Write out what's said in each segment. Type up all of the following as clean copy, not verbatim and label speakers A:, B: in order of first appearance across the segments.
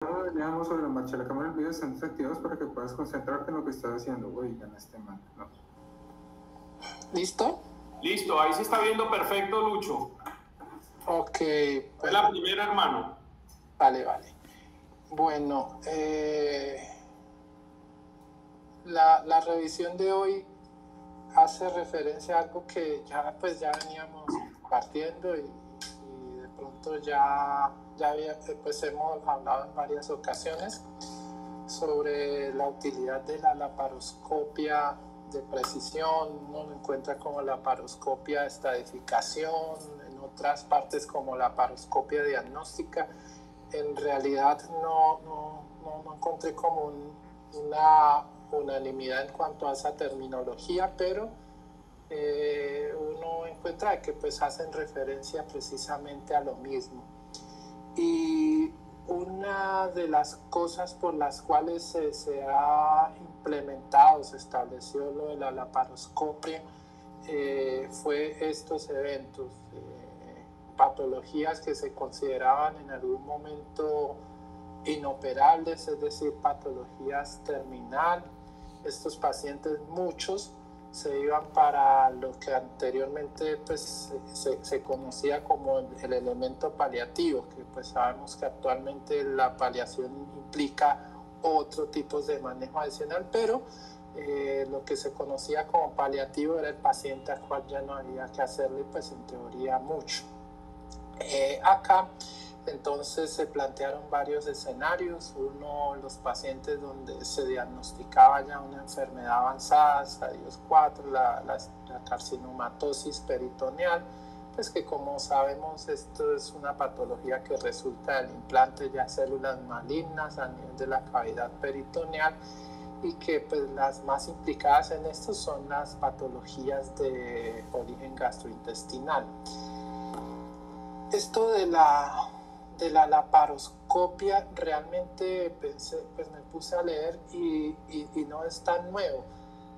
A: Veníamos sobre la marcha, la cámara y el video están desactivados para que puedas concentrarte en lo que estás haciendo. Oigan, este man, no.
B: ¿Listo?
C: Listo, ahí se está viendo perfecto, Lucho.
B: Ok.
C: Es la primera, hermano.
B: Vale. Bueno, la revisión de hoy hace referencia a algo que ya veníamos partiendo y de pronto ya hemos hablado en varias ocasiones sobre la utilidad de la laparoscopia de precisión. Uno lo encuentra como laparoscopia de estadificación, en otras partes como laparoscopia diagnóstica. En realidad no encontré como una unanimidad en cuanto a esa terminología, pero uno encuentra que pues hacen referencia precisamente a lo mismo. Y una de las cosas por las cuales se ha implementado, se estableció lo de la laparoscopia, fue estos eventos, patologías que se consideraban en algún momento inoperables, es decir, patologías terminal. Estos pacientes, muchos, se iban para lo que anteriormente pues, se conocía como el elemento paliativo, que pues sabemos que actualmente la paliación implica otro tipo de manejo adicional, pero lo que se conocía como paliativo era el paciente al cual ya no había que hacerle pues en teoría mucho. Acá entonces se plantearon varios escenarios. Uno, los pacientes donde se diagnosticaba ya una enfermedad avanzada, estadios 4, la carcinomatosis peritoneal, pues que como sabemos esto es una patología que resulta del implante ya células malignas a nivel de la cavidad peritoneal, y que pues las más implicadas en esto son las patologías de origen gastrointestinal. Esto de la laparoscopia realmente me puse a leer y no es tan nuevo.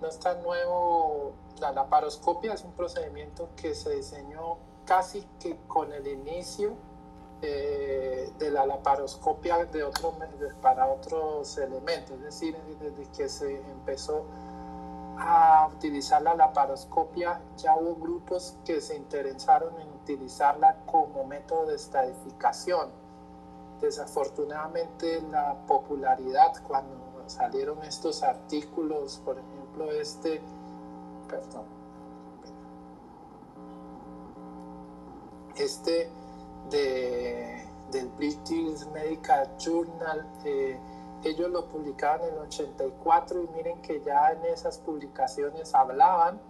B: No es tan nuevo. La laparoscopia es un procedimiento que se diseñó casi que con el inicio de la laparoscopia para otros elementos. Es decir, desde que se empezó a utilizar la laparoscopia, ya hubo grupos que se interesaron en utilizarla como método de estadificación. Desafortunadamente la popularidad, cuando salieron estos artículos, por ejemplo del British Medical Journal, ellos lo publicaban en el 84 y miren que ya en esas publicaciones hablaban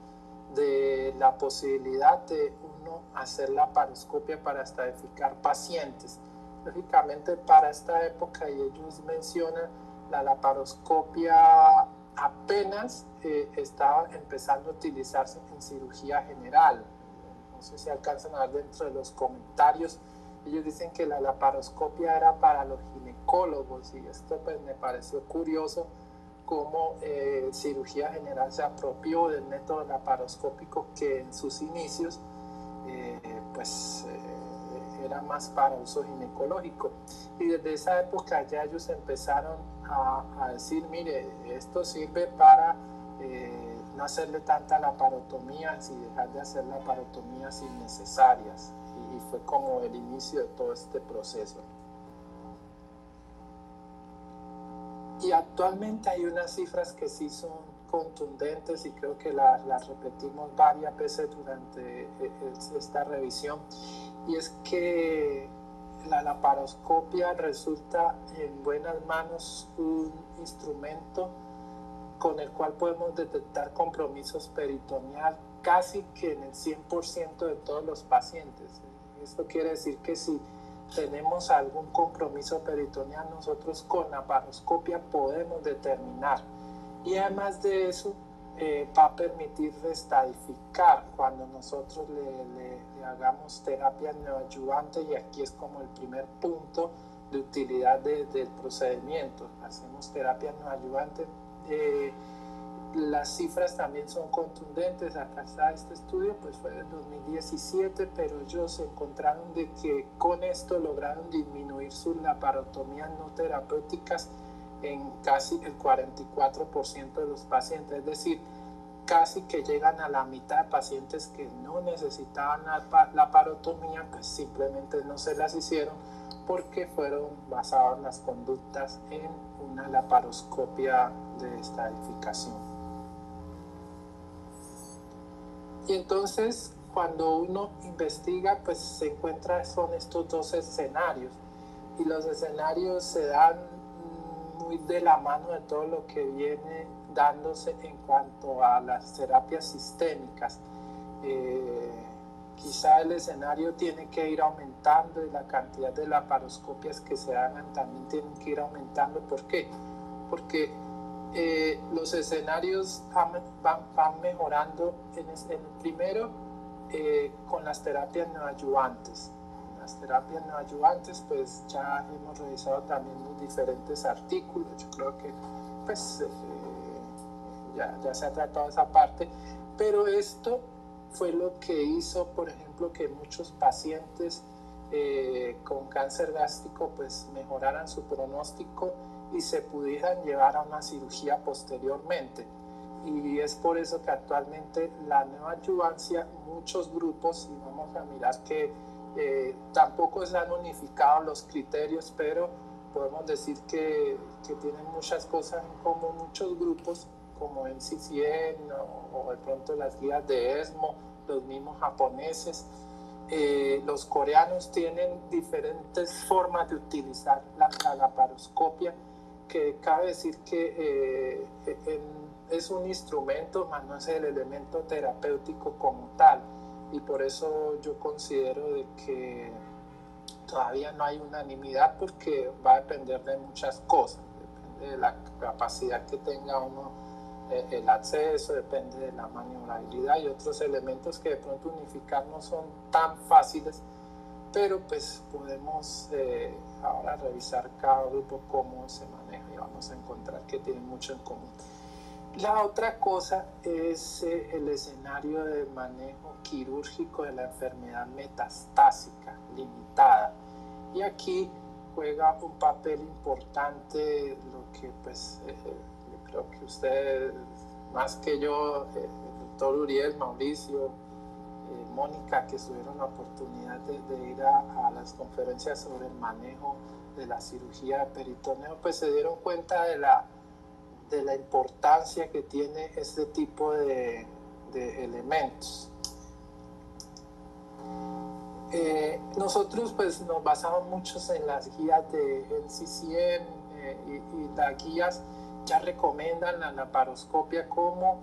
B: de la posibilidad de uno hacer laparoscopia para estadificar pacientes. Lógicamente para esta época, y ellos mencionan, la laparoscopia apenas estaba empezando a utilizarse en cirugía general. No sé si alcanzan a ver dentro de los comentarios. Ellos dicen que la laparoscopia era para los ginecólogos, y esto pues me pareció curioso cómo cirugía general se apropió del método laparoscópico que en sus inicios era más para uso ginecológico. Y desde esa época ya ellos empezaron a decir, mire, esto sirve para no hacerle tanta laparotomía y dejar de hacer laparotomías innecesarias. Y fue como el inicio de todo este proceso. Y actualmente hay unas cifras que sí son contundentes y creo que las repetimos varias veces durante esta revisión, y es que la laparoscopia resulta en buenas manos un instrumento con el cual podemos detectar compromisos peritoneal casi que en el 100% de todos los pacientes. Esto quiere decir que si tenemos algún compromiso peritoneal, nosotros con laparoscopia podemos determinar. Y además de eso, va a permitir estadificar cuando nosotros le hagamos terapia neoadyuvante, y aquí es como el primer punto de utilidad del procedimiento. Hacemos terapia neoadyuvante las cifras también son contundentes. Acá está este estudio, pues fue del 2017, pero ellos encontraron de que con esto lograron disminuir sus laparotomías no terapéuticas en casi el 44% de los pacientes, es decir, casi que llegan a la mitad de pacientes que no necesitaban la laparotomía, pues simplemente no se las hicieron porque fueron basadas las conductas en una laparoscopia de estadificación. Y entonces cuando uno investiga, pues se encuentra son estos dos escenarios, y los escenarios se dan muy de la mano de todo lo que viene dándose en cuanto a las terapias sistémicas. Quizá el escenario tiene que ir aumentando y la cantidad de laparoscopias que se hagan también tienen que ir aumentando. ¿Por qué? Porque los escenarios van mejorando en el primero con las terapias neoadyuvantes. Las terapias neoadyuvantes, pues ya hemos revisado también los diferentes artículos. Yo creo que pues ya se ha tratado esa parte, pero esto fue lo que hizo, por ejemplo, que muchos pacientes con cáncer gástrico pues mejoraran su pronóstico y se pudieran llevar a una cirugía posteriormente. Y es por eso que actualmente la neoadyuvancia, muchos grupos, y vamos a mirar que tampoco se han unificado los criterios, pero podemos decir que tienen muchas cosas en común muchos grupos, como NCCN o de pronto las guías de ESMO, los mismos japoneses. Los coreanos tienen diferentes formas de utilizar la laparoscopia, que cabe decir que es un instrumento, mas no es el elemento terapéutico como tal, y por eso yo considero de que todavía no hay unanimidad, porque va a depender de muchas cosas, depende de la capacidad que tenga uno, el acceso, depende de la maniobrabilidad y otros elementos que de pronto unificar no son tan fáciles, pero pues podemos ahora revisar cada grupo cómo se maneja y vamos a encontrar que tienen mucho en común. La otra cosa es el escenario de manejo quirúrgico de la enfermedad metastásica limitada, y aquí juega un papel importante lo que pues creo que ustedes más que yo, el doctor Uriel, Mauricio, Mónica, que tuvieron la oportunidad de ir a las conferencias sobre el manejo de la cirugía de peritoneo, pues se dieron cuenta de la importancia que tiene este tipo de elementos. Nosotros pues nos basamos mucho en las guías de NCCN y las guías ya recomiendan la laparoscopia como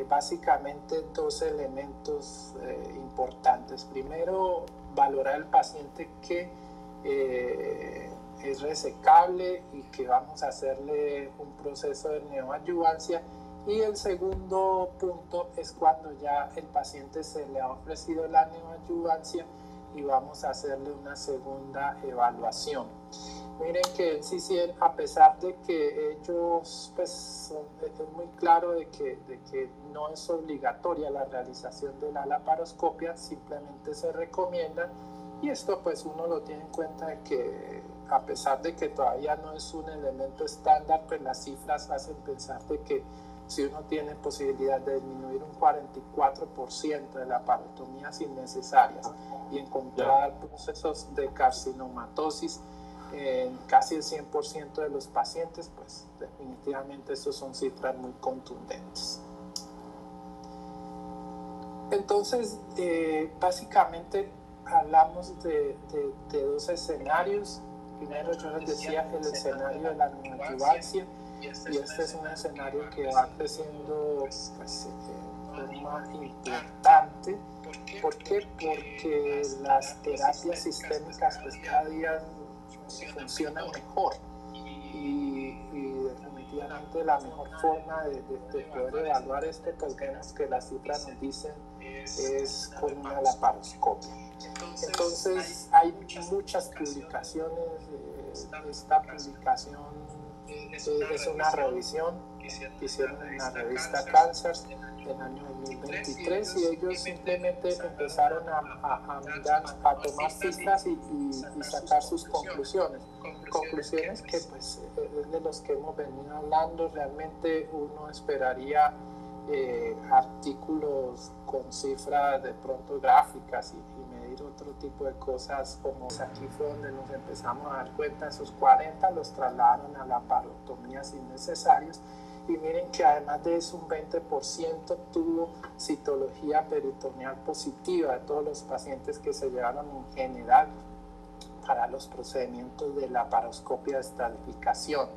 B: básicamente dos elementos importantes. Primero, valorar al paciente que es resecable y que vamos a hacerle un proceso de neoadyuvancia. Y el segundo punto es cuando ya el paciente se le ha ofrecido la neoadyuvancia y vamos a hacerle una segunda evaluación. Miren que en CCN, a pesar de que ellos, pues, es muy claro de que no es obligatoria la realización de la laparoscopia, simplemente se recomienda, y esto pues uno lo tiene en cuenta de que a pesar de que todavía no es un elemento estándar, pues las cifras hacen pensar de que si uno tiene posibilidad de disminuir un 44% de laparotomías innecesarias y encontrar procesos de carcinomatosis en casi el 100% de los pacientes, pues definitivamente esas son cifras muy contundentes. Entonces, básicamente hablamos de dos escenarios. Primero yo les decía el escenario de la neoadyuvancia, y este es un escenario que va creciendo pues, de forma importante. ¿Por qué? Porque las terapias sistémicas pues, cada día funcionan mejor, y definitivamente la mejor forma de poder evaluar esto, pues vemos que las cifras nos dicen es con una laparoscopia. Entonces hay muchas publicaciones. Esta publicación es una revisión que hicieron en la revista Cancer del año 2023 y ellos simplemente empezaron a mirar, a tomar cifras y sacar sus conclusiones que pues es de los que hemos venido hablando. Realmente uno esperaría artículos con cifras de pronto gráficas y medir otro tipo de cosas, como aquí fue donde nos empezamos a dar cuenta. Esos 40 los trasladaron a laparotomías innecesarios y miren que además de eso un 20% tuvo citología peritoneal positiva de todos los pacientes que se llevaron en general para los procedimientos de laparoscopia de estadificación.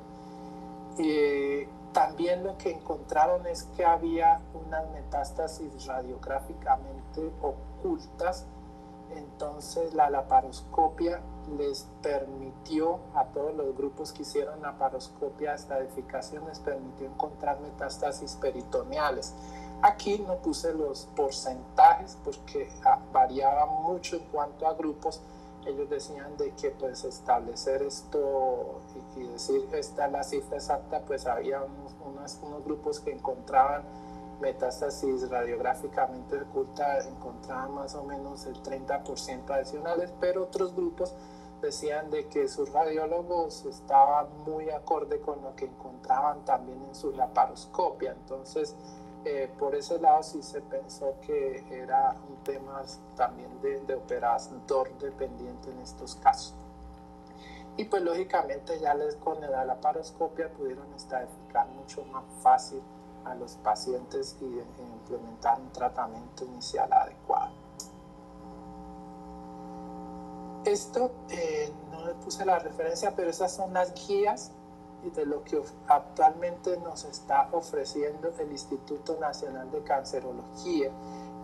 B: También lo que encontraron es que había unas metástasis radiográficamente ocultas. Entonces la laparoscopia les permitió a todos los grupos que hicieron laparoscopia de estadificación, les permitió encontrar metástasis peritoneales. Aquí no puse los porcentajes porque variaban mucho en cuanto a grupos. Ellos decían de que pues establecer esto y decir esta es la cifra exacta, pues había unos grupos que encontraban metástasis radiográficamente oculta, encontraban más o menos el 30% adicionales, pero otros grupos decían de que sus radiólogos estaban muy acorde con lo que encontraban también en su laparoscopia. Entonces por ese lado sí se pensó que era un tema también de operador dependiente en estos casos. Y pues lógicamente ya con la laparoscopia pudieron estadificar mucho más fácil a los pacientes y implementar un tratamiento inicial adecuado. Esto no le puse la referencia, pero esas son las guías de lo que actualmente nos está ofreciendo el Instituto Nacional de Cancerología.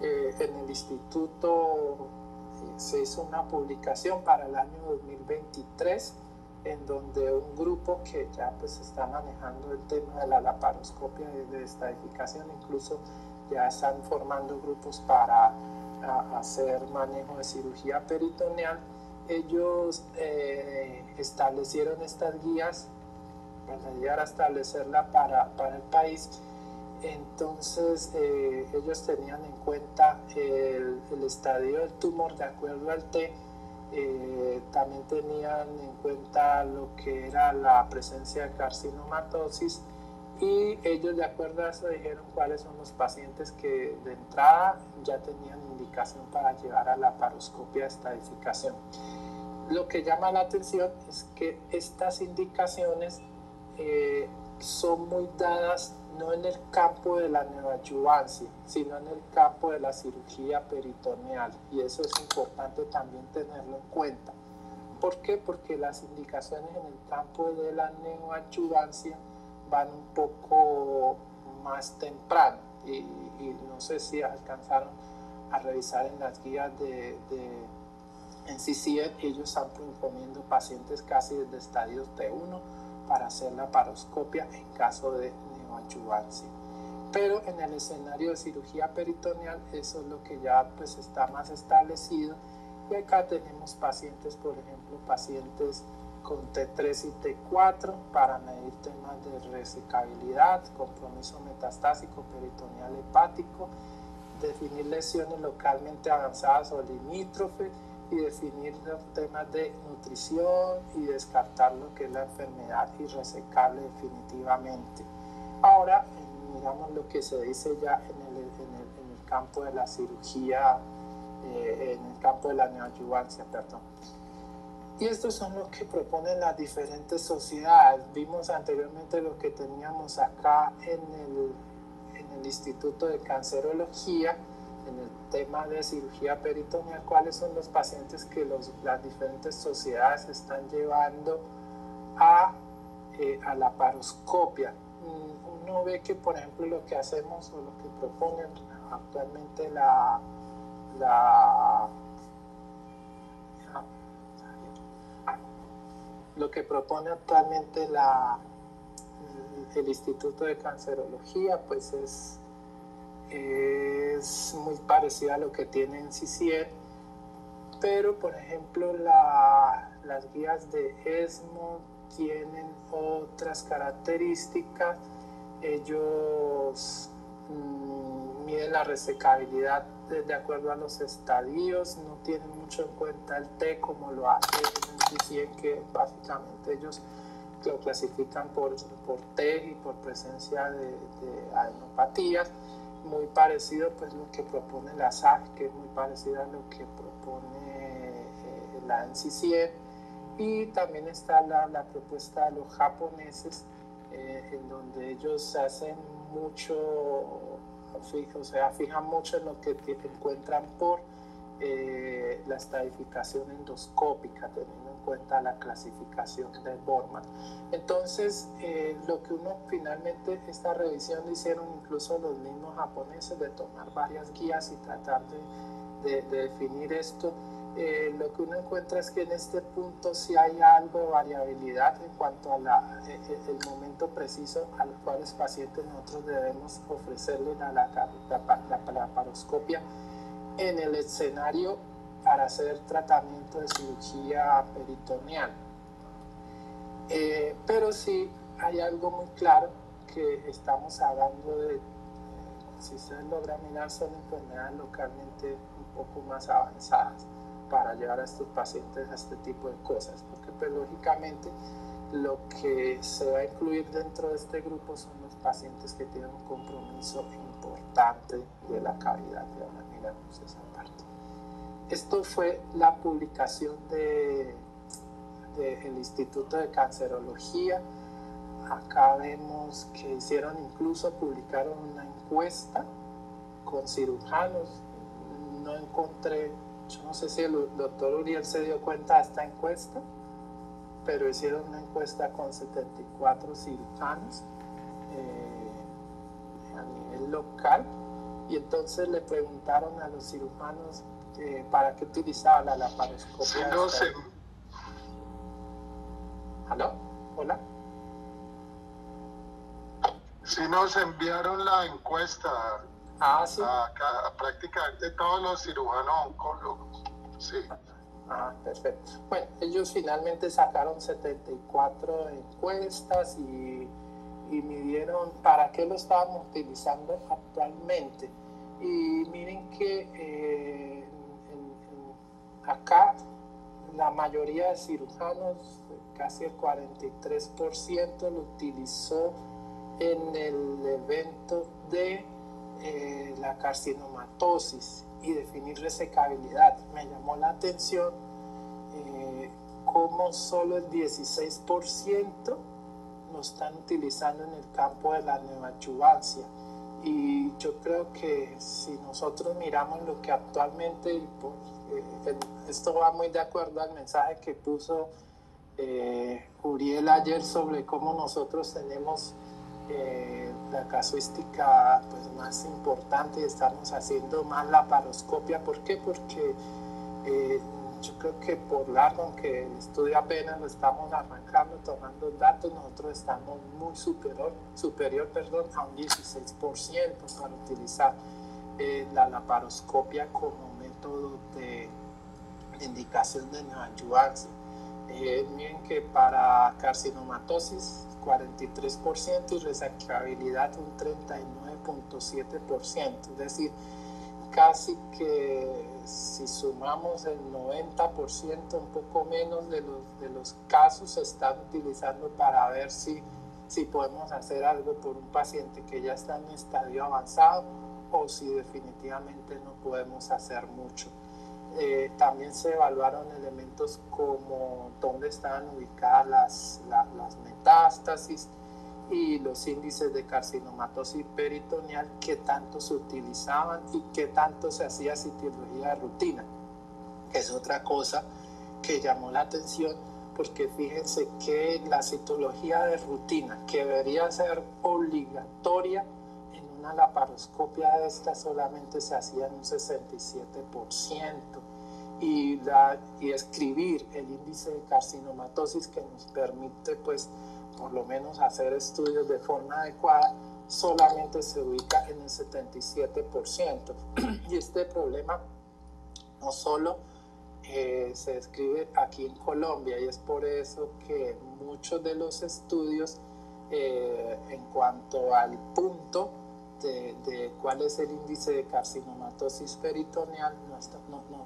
B: En el instituto se hizo una publicación para el año 2023 en donde un grupo que ya pues está manejando el tema de la laparoscopia de estadificación, incluso ya están formando grupos para hacer manejo de cirugía peritoneal. Ellos establecieron estas guías para llegar a establecerla para el país. Entonces ellos tenían en cuenta el estadio del tumor de acuerdo al T, también tenían en cuenta lo que era la presencia de carcinomatosis y ellos de acuerdo a eso dijeron cuáles son los pacientes que de entrada ya tenían indicación para llevar a la laparoscopia de estadificación. Lo que llama la atención es que estas indicaciones son muy dadas no en el campo de la neoadyuvancia, sino en el campo de la cirugía peritoneal, y eso es importante también tenerlo en cuenta. ¿Por qué? Porque las indicaciones en el campo de la neoadyuvancia van un poco más temprano y no sé si alcanzaron a revisar en las guías de NCCN, ellos están proponiendo pacientes casi desde estadios T1 para hacer la laparoscopia en caso de neoadyuvancia. Pero en el escenario de cirugía peritoneal eso es lo que ya pues está más establecido, y acá tenemos pacientes, por ejemplo, pacientes con T3 y T4 para medir temas de resecabilidad, compromiso metastásico peritoneal hepático, definir lesiones localmente avanzadas o limítrofes y definir los temas de nutrición y descartar lo que es la enfermedad irresecable definitivamente. Ahora miramos lo que se dice ya en el campo de la cirugía, en el campo de la neoadyuvancia, perdón. Y estos son los que proponen las diferentes sociedades. Vimos anteriormente lo que teníamos acá en el Instituto de Cancerología, en el tema de cirugía peritoneal, cuáles son los pacientes que las diferentes sociedades están llevando a la laparoscopia. Uno ve que, por ejemplo, lo que hacemos o lo que proponen actualmente el Instituto de Cancerología, pues es muy parecido a lo que tiene NCCN, pero por ejemplo las guías de ESMO tienen otras características. Ellos miden la resecabilidad de acuerdo a los estadios, no tienen mucho en cuenta el té como lo hace el NCCN, que básicamente ellos lo clasifican por té y por presencia de adenopatías, muy parecido pues lo que propone la SAG, que es muy parecido a lo que propone la NCCN. Y también está la propuesta de los japoneses, en donde ellos hacen mucho, fijan mucho en lo que encuentran por la estadificación endoscópica, teniendo en cuenta la clasificación de Borman. Entonces, lo que uno finalmente, esta revisión lo hicieron incluso los mismos japoneses, de tomar varias guías y tratar de definir esto. Lo que uno encuentra es que en este punto sí hay algo de variabilidad en cuanto a el momento preciso al cual los pacientes nosotros debemos ofrecerle la laparoscopia en el escenario para hacer tratamiento de cirugía peritoneal. Pero sí hay algo muy claro, que estamos hablando de, si ustedes logran mirar, son enfermedades localmente un poco más avanzadas para llevar a estos pacientes a este tipo de cosas, porque pues, lógicamente lo que se va a incluir dentro de este grupo son los pacientes que tienen un compromiso importante de la cavidad. Y ahora miramos esa parte. Esto fue la publicación del Instituto de Cancerología. Acá vemos que publicaron una encuesta con cirujanos. No encontré, yo no sé si el doctor Uriel se dio cuenta de esta encuesta, pero hicieron una encuesta con 74 cirujanos a nivel local, y entonces le preguntaron a los cirujanos para qué utilizaban la laparoscopia.
D: Sí, no sé.
B: ¿Aló? ¿Hola?
D: Sí, nos enviaron la encuesta.
B: Sí.
D: A prácticamente todos los cirujanos oncólogos. Sí.
B: Perfecto. Bueno, ellos finalmente sacaron 74 encuestas y midieron para qué lo estábamos utilizando actualmente. Y miren que acá la mayoría de cirujanos, casi el 43%, lo utilizó en el evento de la carcinomatosis y definir resecabilidad. Me llamó la atención cómo solo el 16% lo están utilizando en el campo de la neoadjuvancia, y yo creo que si nosotros miramos lo que actualmente, esto va muy de acuerdo al mensaje que puso Uriel ayer sobre cómo nosotros tenemos la casuística pues, más importante y estamos haciendo más laparoscopia. ¿Por qué? Porque yo creo que por largo, aunque el estudio apenas lo estamos arrancando, tomando datos, nosotros estamos muy superior a un 16% para utilizar la laparoscopia como método de indicación de neoadjuvancia. Miren que para carcinomatosis 43% y resecabilidad un 39.7%, es decir, casi que si sumamos el 90%, un poco menos de los casos se están utilizando para ver si podemos hacer algo por un paciente que ya está en estadio avanzado o si definitivamente no podemos hacer mucho. También se evaluaron elementos como dónde estaban ubicadas las metástasis y los índices de carcinomatosis peritoneal, qué tanto se utilizaban y qué tanto se hacía citología de rutina, que es otra cosa que llamó la atención, porque fíjense que la citología de rutina, que debería ser obligatoria en una laparoscopia de esta, solamente se hacía en un 67%. Y escribir el índice de carcinomatosis, que nos permite pues por lo menos hacer estudios de forma adecuada, solamente se ubica en el 77%. Y este problema no solo se describe aquí en Colombia, y es por eso que muchos de los estudios en cuanto al punto de cuál es el índice de carcinomatosis peritoneal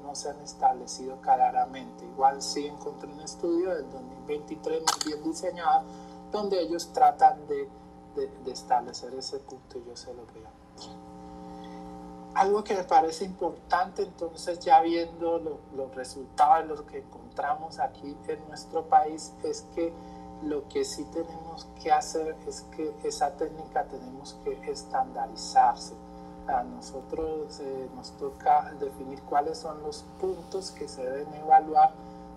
B: no se han establecido claramente. Igual sí encontré un estudio del 2023 muy bien diseñado donde ellos tratan de establecer ese punto, y yo se lo voy a mostrar. Algo que me parece importante, entonces, ya viendo los resultados de lo que encontramos aquí en nuestro país, es que lo que sí tenemos que hacer es que esa técnica tenemos que estandarizarse. A nosotros nos toca definir cuáles son los puntos que se deben evaluar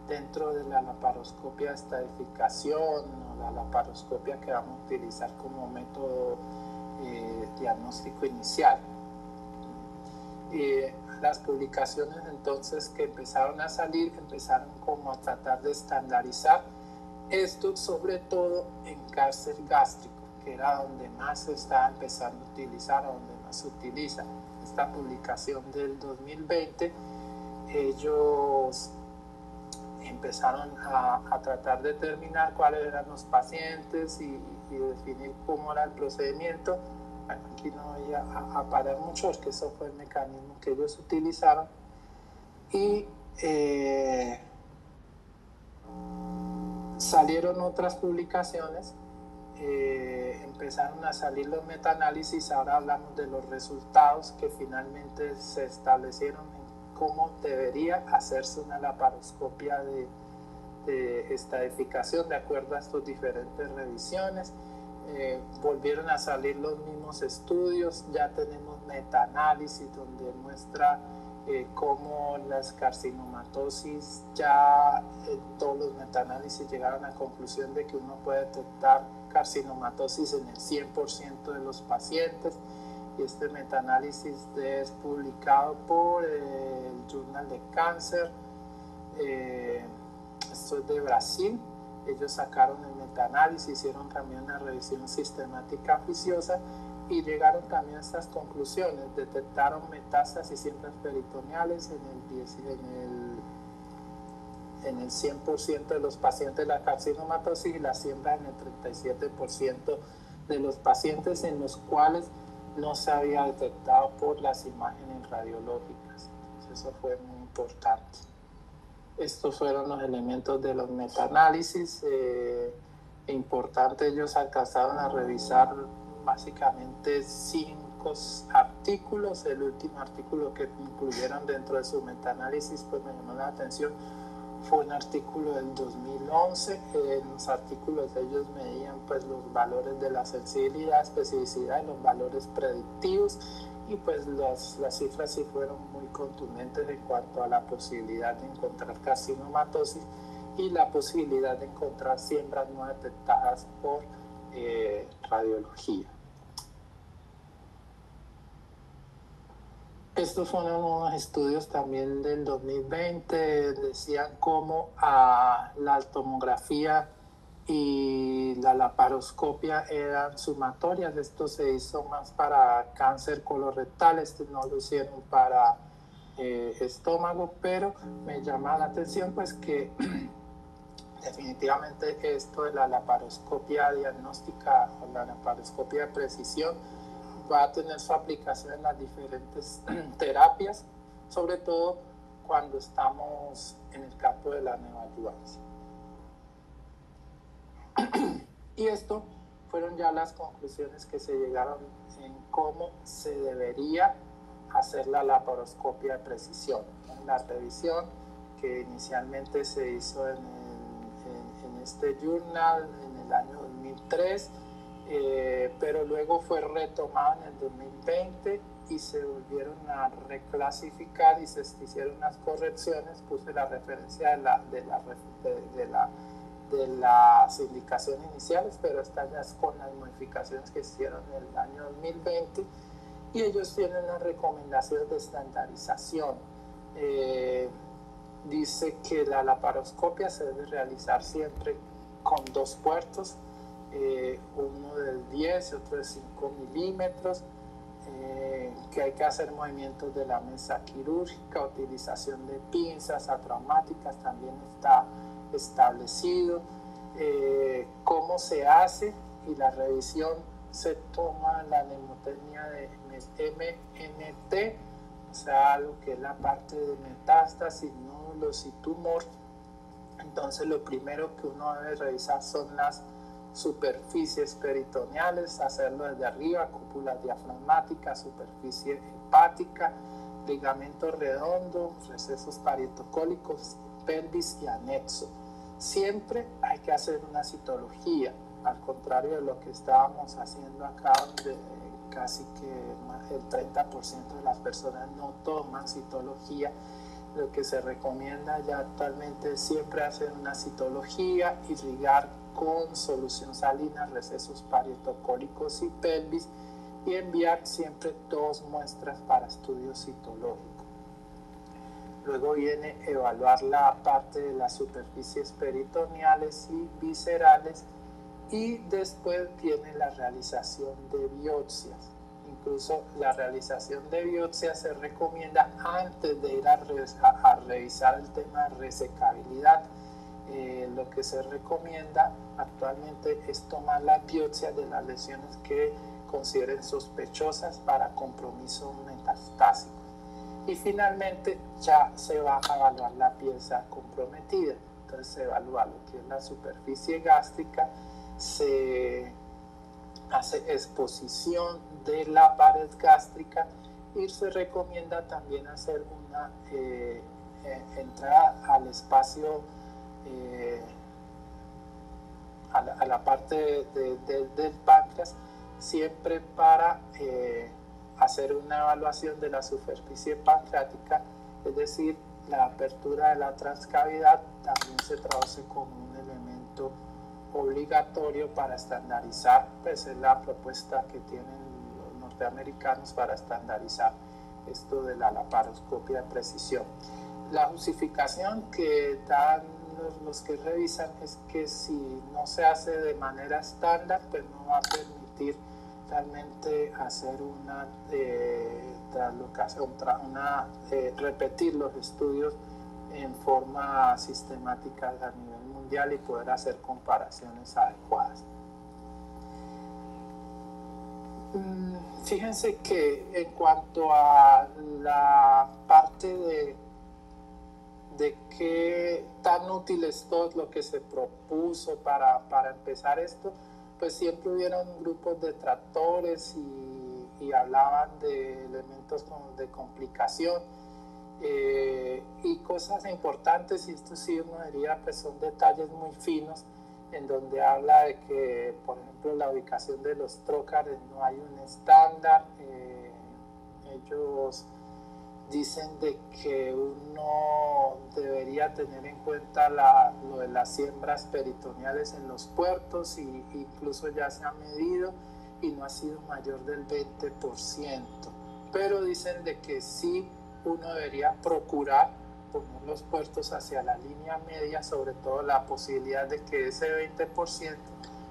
B: dentro de la laparoscopia de estadificación o la laparoscopia que vamos a utilizar como método diagnóstico inicial. Las publicaciones entonces que empezaron a salir empezaron como a tratar de estandarizar esto, sobre todo en cáncer gástrico, que era donde más se estaba empezando a utilizar, o donde más se utiliza. Esta publicación del 2020, ellos empezaron a tratar de determinar cuáles eran los pacientes y definir cómo era el procedimiento. Bueno, aquí no voy a parar mucho porque eso fue el mecanismo que ellos utilizaron. Y salieron otras publicaciones, empezaron a salir los metaanálisis. Ahora hablamos de los resultados que finalmente se establecieron en cómo debería hacerse una laparoscopia de estadificación de acuerdo a estas diferentes revisiones. Volvieron a salir los mismos estudios, ya tenemos metaanálisis donde muestra cómo las carcinomatosis, ya todos los metaanálisis llegaron a la conclusión de que uno puede detectar carcinomatosis en el 100% de los pacientes, y este metaanálisis es publicado por el Journal de Cáncer. Esto es de Brasil. Ellos sacaron el metaanálisis, hicieron también una revisión sistemática juiciosa y llegaron también a estas conclusiones. Detectaron metástasis intraperitoneales en el 100% de los pacientes de la carcinomatosis, y la siembra en el 37% de los pacientes en los cuales no se había detectado por las imágenes radiológicas. Entonces, eso fue muy importante. Estos fueron los elementos de los metaanálisis. Importante, ellos alcanzaron a revisar básicamente 5 artículos. El último artículo que incluyeron dentro de su metaanálisis, pues me llamó la atención, fue un artículo del 2011. En los artículos ellos medían pues los valores de la sensibilidad, especificidad y los valores predictivos, y pues las cifras sí fueron muy contundentes en cuanto a la posibilidad de encontrar carcinomatosis y la posibilidad de encontrar siembras no detectadas por radiología. Estos fueron unos estudios también del 2020, decían cómo la tomografía y la laparoscopia eran sumatorias. Esto se hizo más para cáncer colorectal, no lo hicieron para estómago, pero me llama la atención pues que definitivamente esto de la laparoscopia diagnóstica o la laparoscopia de precisión va a tener su aplicación en las diferentes terapias, sobre todo cuando estamos en el campo de la neoadyuvancia. Y esto fueron ya las conclusiones que se llegaron en cómo se debería hacer la laparoscopia de precisión. En la revisión que inicialmente se hizo en este journal en el año 2003, pero luego fue retomado en el 2020 y se volvieron a reclasificar y se hicieron unas correcciones. Puse la referencia de las indicaciones iniciales, pero estas ya es con las modificaciones que hicieron en el año 2020, y ellos tienen una recomendación de estandarización. Dice que la laparoscopia se debe realizar siempre con 2 puertos, uno de 10 y otro de 5 milímetros. que hay que hacer movimientos de la mesa quirúrgica, utilización de pinzas atraumáticas también está establecido, cómo se hace, y la revisión se toma la mnemotecnia de MNT, o sea, lo que es la parte de metástasis, nódulos y tumor. Entonces lo primero que uno debe revisar son las superficies peritoneales, hacerlo desde arriba, cúpula diafragmática, superficie hepática, ligamento redondo, recesos parietocólicos, pelvis y anexo. Siempre hay que hacer una citología, al contrario de lo que estábamos haciendo acá, donde casi que el 30% de las personas no toman citología. Lo que se recomienda ya actualmente es siempre hacer una citología, irrigar con solución salina recesos parietocólicos y pelvis, y enviar siempre 2 muestras para estudio citológico. Luego viene evaluar la parte de las superficies peritoneales y viscerales, y después viene la realización de biopsias. Incluso la realización de biopsias se recomienda antes de ir a revisar el tema de resecabilidad. Lo que se recomienda actualmente es tomar las biopsias de las lesiones que consideren sospechosas para compromiso metastásico. Y finalmente ya se va a evaluar la pieza comprometida. Entonces se evalúa lo que es la superficie gástrica, se hace exposición de la pared gástrica, y se recomienda también hacer una entrada al espacio, a la parte del páncreas, siempre para hacer una evaluación de la superficie pancreática, es decir, la apertura de la transcavidad también se traduce como un elemento obligatorio para estandarizar, pues es la propuesta que tienen los norteamericanos para estandarizar esto de la laparoscopia de precisión. La justificación que dan los que revisan es que si no se hace de manera estándar, pues no va a permitir realmente hacer una translocación, repetir los estudios en forma sistemática a nivel mundial y poder hacer comparaciones adecuadas. Fíjense que en cuanto a la parte de qué tan útil es todo lo que se propuso para empezar esto, pues siempre hubieron grupos detractores y hablaban de elementos de complicación y cosas importantes, y esto sí uno diría pues son detalles muy finos, en donde habla de que, por ejemplo, la ubicación de los trócares no hay un estándar. Ellos dicen de que uno debería tener en cuenta lo de las siembras peritoneales en los puertos, y incluso ya se ha medido y no ha sido mayor del 20%, pero dicen de que sí uno debería procurar poner los puertos hacia la línea media, sobre todo la posibilidad de que ese 20%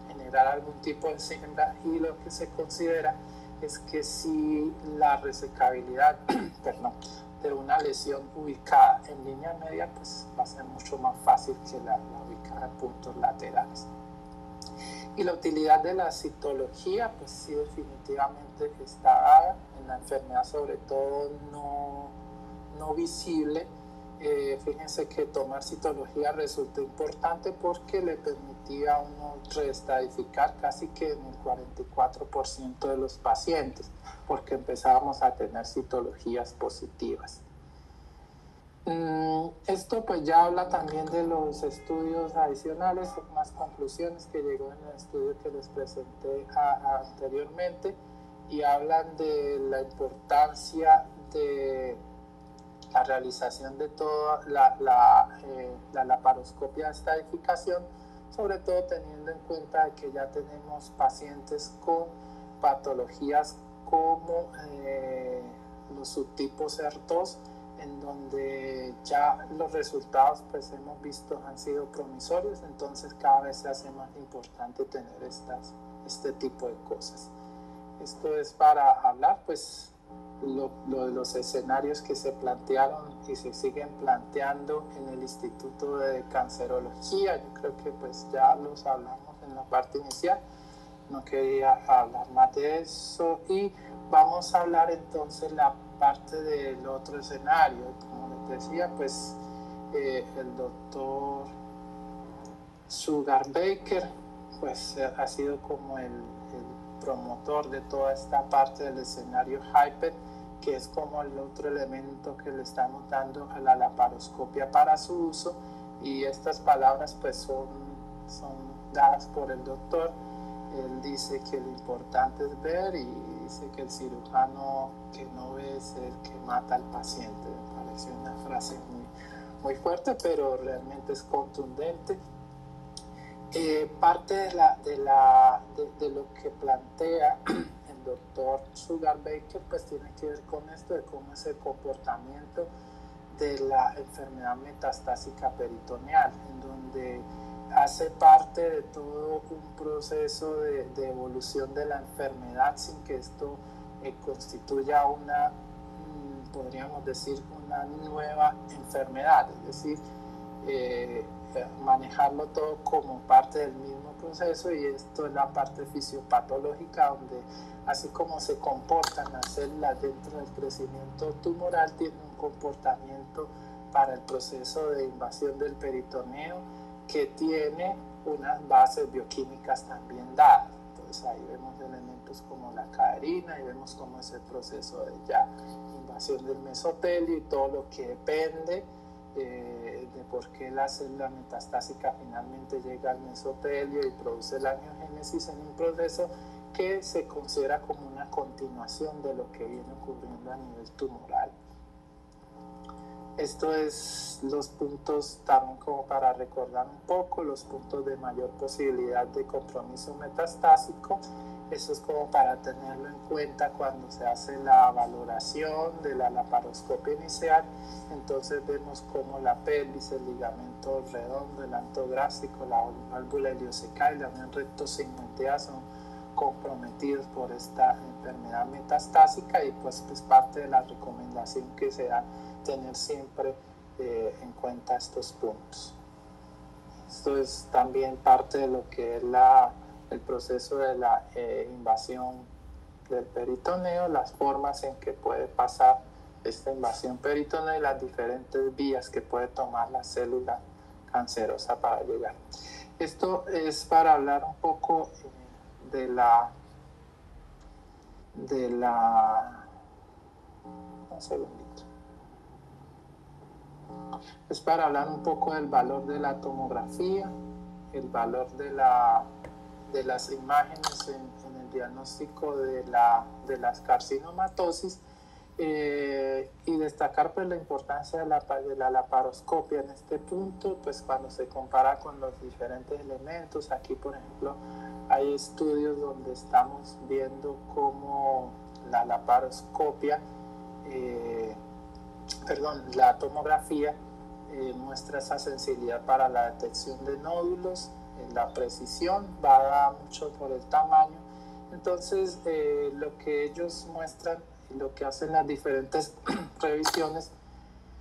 B: generara algún tipo de siembra, y lo que se considera es que si la resecabilidad de una lesión ubicada en línea media, pues va a ser mucho más fácil que la ubicada en puntos laterales. Y la utilidad de la citología, pues sí, definitivamente está dada en la enfermedad, sobre todo no visible. Fíjense que tomar citología resultó importante porque le permitía a uno reestadificar casi que en el 44% de los pacientes, porque empezábamos a tener citologías positivas. Esto pues ya habla también de los estudios adicionales, más conclusiones que llegó en el estudio que les presenté anteriormente, y hablan de la importancia de la realización de toda la laparoscopia de estadificación, sobre todo teniendo en cuenta que ya tenemos pacientes con patologías como los subtipos ER2, en donde ya los resultados pues hemos visto han sido promisorios, entonces cada vez se hace más importante tener este tipo de cosas. Esto es para hablar pues de los escenarios que se plantearon y se siguen planteando en el Instituto de Cancerología. Yo creo que pues ya los hablamos en la parte inicial, no quería hablar más de eso, y vamos a hablar entonces la parte del otro escenario. Como les decía, pues el doctor Sugarbaker pues ha sido como el promotor de toda esta parte del escenario HIPED, que es como el otro elemento que le estamos dando a la laparoscopia para su uso, y estas palabras pues son dadas por el doctor. Él dice que lo importante es ver, y dice que el cirujano que no ve es el que mata al paciente. Me parece una frase muy fuerte, pero realmente es contundente. Parte de lo que plantea el doctor Sugarbaker pues tiene que ver con esto de cómo es el comportamiento de la enfermedad metastásica peritoneal, en donde hace parte de todo un proceso de evolución de la enfermedad sin que esto constituya una, podríamos decir, una nueva enfermedad, es decir, manejarlo todo como parte del mismo proceso. Y esto es la parte fisiopatológica, donde así como se comportan las células dentro del crecimiento tumoral, tiene un comportamiento para el proceso de invasión del peritoneo que tiene unas bases bioquímicas también dadas. Entonces ahí vemos elementos como la caderina, y vemos cómo es el proceso de ya invasión del mesotelio y todo lo que depende de por qué la célula metastásica finalmente llega al mesotelio y produce la angiogénesis en un proceso que se considera como una continuación de lo que viene ocurriendo a nivel tumoral. Esto es los puntos también como para recordar un poco, los puntos de mayor posibilidad de compromiso metastásico. Eso es como para tenerlo en cuenta cuando se hace la valoración de la laparoscopia inicial. Entonces vemos como la pelvis, el ligamento redondo, el antográfico, la válvula iliocecal y la unión recto-sigmoidea son comprometidos por esta enfermedad metastásica, y pues parte de la recomendación que se da tener siempre en cuenta estos puntos. Esto es también parte de lo que es el proceso de la invasión del peritoneo, las formas en que puede pasar esta invasión peritoneo y las diferentes vías que puede tomar la célula cancerosa para llegar. Esto es para hablar un poco un segundito. Es para hablar un poco del valor de la tomografía, el valor de las imágenes en el diagnóstico de las carcinomatosis, y destacar pues la importancia de la laparoscopia en este punto, pues cuando se compara con los diferentes elementos. Aquí por ejemplo hay estudios donde estamos viendo cómo la laparoscopia, la tomografía muestra esa sensibilidad para la detección de nódulos, la precisión va mucho por el tamaño. Entonces lo que ellos muestran y lo que hacen las diferentes revisiones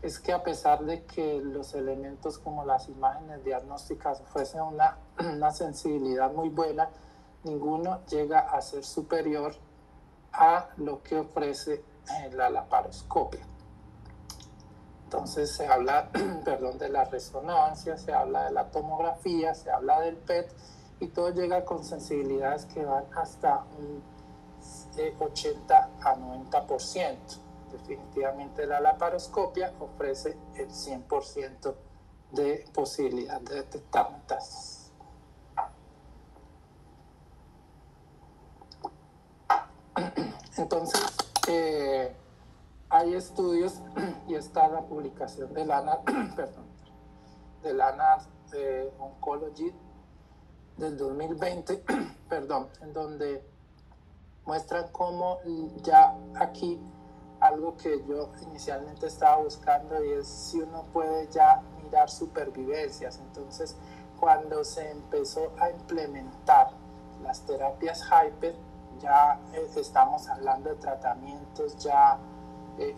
B: es que a pesar de que los elementos como las imágenes diagnósticas ofrecen una sensibilidad muy buena, ninguno llega a ser superior a lo que ofrece la laparoscopia. Entonces se habla de la resonancia, se habla de la tomografía, se habla del PET, y todo llega con sensibilidades que van hasta un 80 a 90%. Definitivamente la laparoscopia ofrece el 100% de posibilidad de detectar metástasis. Entonces, hay estudios, y está la publicación del Annals Oncology del 2020, en donde muestran cómo ya aquí algo que yo inicialmente estaba buscando, y es si uno puede ya mirar supervivencias. Entonces, cuando se empezó a implementar las terapias HIPED, ya estamos hablando de tratamientos ya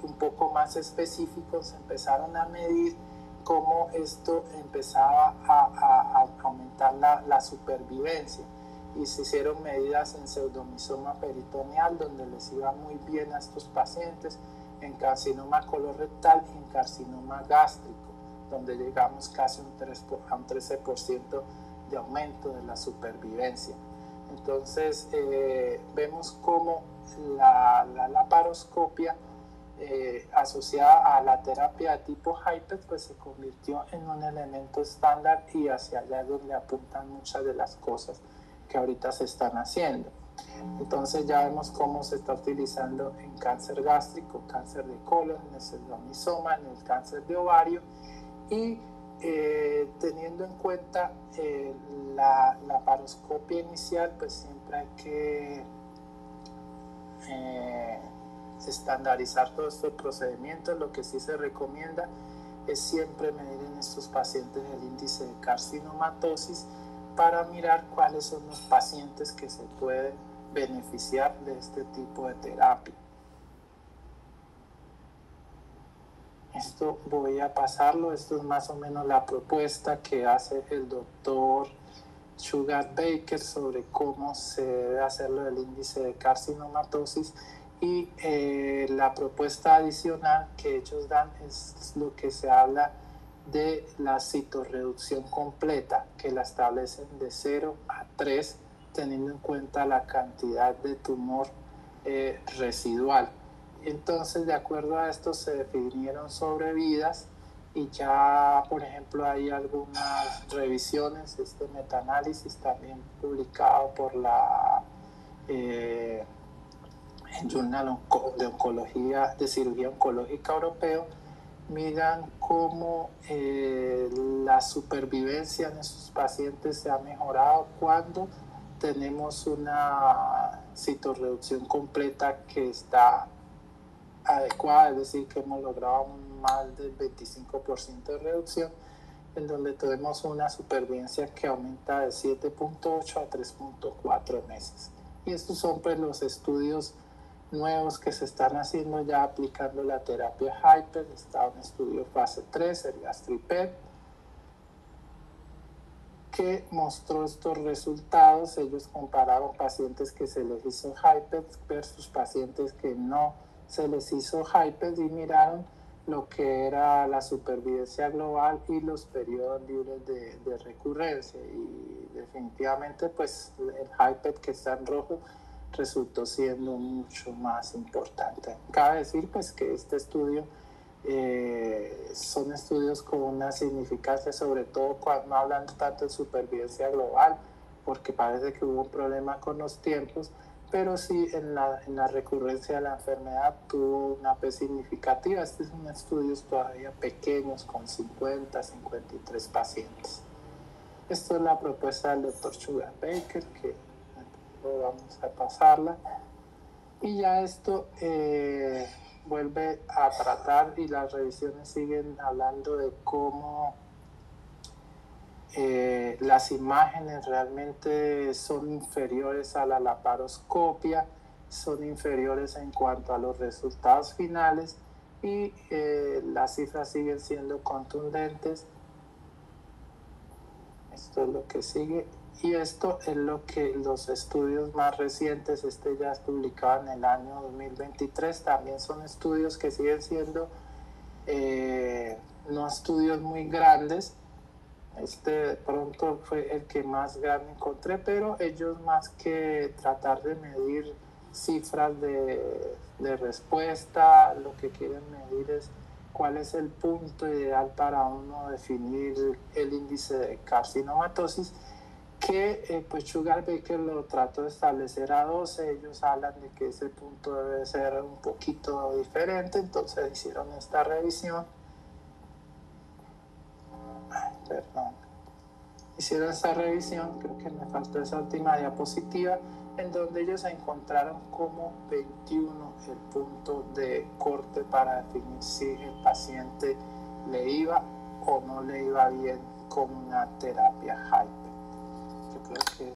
B: un poco más específicos. Empezaron a medir cómo esto empezaba a aumentar la supervivencia, y se hicieron medidas en pseudomisoma peritoneal, donde les iba muy bien a estos pacientes, en carcinoma colorectal y en carcinoma gástrico, donde llegamos casi a un 13% de aumento de la supervivencia. Entonces vemos cómo la laparoscopia asociada a la terapia de tipo HIPEC pues se convirtió en un elemento estándar, y hacia allá es donde apuntan muchas de las cosas que ahorita se están haciendo. Entonces ya vemos cómo se está utilizando en cáncer gástrico, cáncer de colon, en el pseudomisoma, en el cáncer de ovario, y teniendo en cuenta la laparoscopia inicial, pues siempre hay que estandarizar todos estos procedimientos. Lo que sí se recomienda es siempre medir en estos pacientes el índice de carcinomatosis para mirar cuáles son los pacientes que se pueden beneficiar de este tipo de terapia. Esto voy a pasarlo. Esto es más o menos la propuesta que hace el doctor Sugar-Baker sobre cómo se debe hacerlo del índice de carcinomatosis, y la propuesta adicional que ellos dan es lo que se habla de la citorreducción completa, que la establecen de 0 a 3, teniendo en cuenta la cantidad de tumor residual. Entonces, de acuerdo a esto, se definieron sobrevidas, y ya, por ejemplo, hay algunas revisiones, este metaanálisis también publicado por la Journal de Oncología, de Cirugía Oncológica Europeo, miran cómo la supervivencia en esos pacientes se ha mejorado cuando tenemos una citorreducción completa que está adecuada, es decir, que hemos logrado más del 25% de reducción, en donde tenemos una supervivencia que aumenta de 7.8 a 3.4 meses. Y estos son pues los estudios nuevos que se están haciendo ya aplicando la terapia HIPEC. Está un estudio fase 3, el GastriPED, que mostró estos resultados. Ellos compararon pacientes que se les hizo HIPEC versus pacientes que no se les hizo HIPEC, y miraron lo que era la supervivencia global y los periodos libres de recurrencia, y definitivamente pues el HIPEC, que está en rojo, resultó siendo mucho más importante. Cabe decir pues que este estudio son estudios con una significancia, sobre todo cuando no hablan tanto de supervivencia global, porque parece que hubo un problema con los tiempos, pero sí en la recurrencia de la enfermedad tuvo una P significativa. Estos son estudios todavía pequeños con 53 pacientes. Esto es la propuesta del doctor Sugar-Baker, que vamos a pasarla, y ya esto vuelve a tratar, y las revisiones siguen hablando de cómo las imágenes realmente son inferiores a la laparoscopia, son inferiores en cuanto a los resultados finales, y las cifras siguen siendo contundentes. Esto es lo que sigue, y esto es lo que los estudios más recientes, este ya es publicado en el año 2023, también son estudios que siguen siendo no estudios muy grandes. Este de pronto fue el que más grande encontré, pero ellos, más que tratar de medir cifras de respuesta, lo que quieren medir es cuál es el punto ideal para uno definir el índice de carcinomatosis, que pues Sugar-Baker lo trató de establecer a 12. Ellos hablan de que ese punto debe ser un poquito diferente, entonces hicieron esta revisión. Hicieron esta revisión, creo que me faltó esa última diapositiva, en donde ellos encontraron como 21 el punto de corte para definir si el paciente le iba o no le iba bien con una terapia HIPEC. Yo creo que